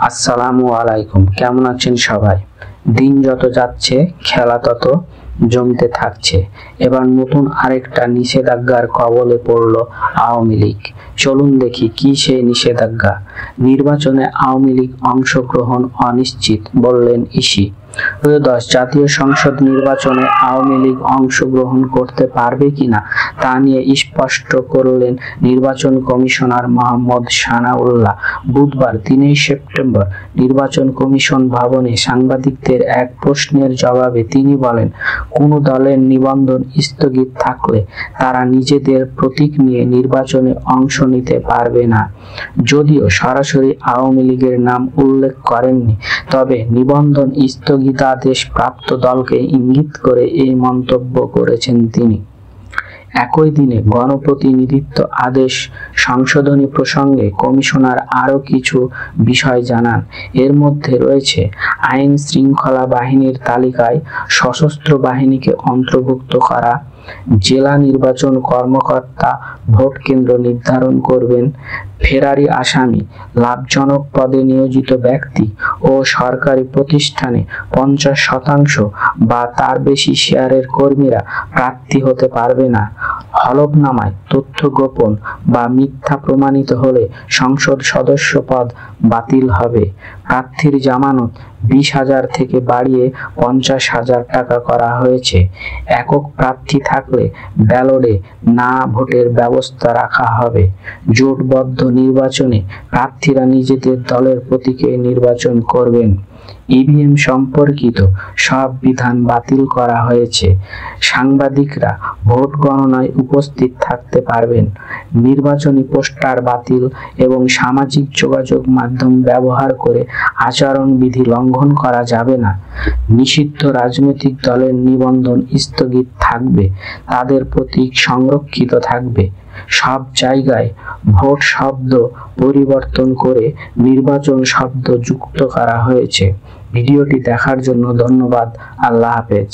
আসসালামু আলাইকুম। কেমন আছেন সবাই? দিন যত যাচ্ছে খেলা তত জমতে থাকছে। এবার নতুন আরেকটা নিষেধাজ্ঞার কবলে পড়ল আওয়ামী লীগ। চলুন দেখি কি সেই নিষেধাজ্ঞা। নির্বাচনে আওয়ামী লীগ অংশগ্রহণ অনিশ্চিত, বললেন ইসি। জাতীয় সংসদ নির্বাচনে আওয়ামী লীগ অংশগ্রহণ করতে পারবে কিনা তা নিয়ে স্পষ্ট করলেন নির্বাচন কমিশনার মোহাম্মদ সানাউল্লাহ। বুধবার ৩ সেপ্টেম্বর নির্বাচন কমিশন ভবনে সাংবাদিকদের এক প্রশ্নের জবাবে তিনি বলেন, কোনো দলের নিবন্ধন স্থগিত থাকলে তারা নিজেদের প্রতীক নিয়ে নির্বাচনে অংশ নিতে পারবে না। যদিও সরাসরি আওয়ামী লীগের নাম উল্লেখ করেননি, তবে নিবন্ধন স্থগিতাদেশ প্রাপ্ত দলকে ইঙ্গিত করে এই মন্তব্য করেছেন তিনি। একই দিনে গণপ্রতিনিধিত্ব আদেশ সংশোধনী প্রসঙ্গে কমিশনার আরও কিছু বিষয় জানান। এর মধ্যে রয়েছে আইন শৃঙ্খলা বাহিনীর তালিকায় সশস্ত্র বাহিনীকে অন্তর্ভুক্ত করা, জেলা নির্বাচন কর্মকর্তা ভোট কেন্দ্র নির্ধারণ করবেন, ফেরারি আসামি, লাভজনক পদে নিয়োজিত ব্যক্তি ও সরকারি প্রতিষ্ঠানে 50% বা তার বেশি শেয়ারের কর্মীরা প্রার্থী হতে পারবে না। হলফনামায় তথ্য গোপন বা মিথ্যা প্রমাণিত হলে সংসদ সদস্য পদ বাতিল হবে। প্রার্থীর জামানত 20,000 থেকে বাড়িয়ে 50,000 টাকা করা হয়েছে। একক প্রার্থী থাকলে ব্যালটে না ভোটের ব্যবস্থা রাখা হবে। জোটবদ্ধ নির্বাচনে প্রার্থীরা নিজেদের দলের প্রতীকে নির্বাচন করবেন। ইভিএম সম্পর্কিত সব বিধান বাতিল করা হয়েছে। সাংবাদিকরা ভোট গণনায় উপস্থিত থাকতে পারবেন। নির্বাচনী পোস্টার বাতিল এবং সামাজিক যোগাযোগ মাধ্যম ব্যবহার করে আচরণবিধি লঙ্ঘন করা যাবে না। নিষিদ্ধ রাজনৈতিক দলের নিবন্ধন স্থগিত থাকবে, তাদের প্রতীক সংরক্ষিত থাকবে। সব জায়গায় ভোট শব্দ পরিবর্তন করে নির্বাচন শব্দ যুক্ত করা হয়েছে। ভিডিওটি দেখার জন্য ধন্যবাদ। আল্লাহ হাফেজ।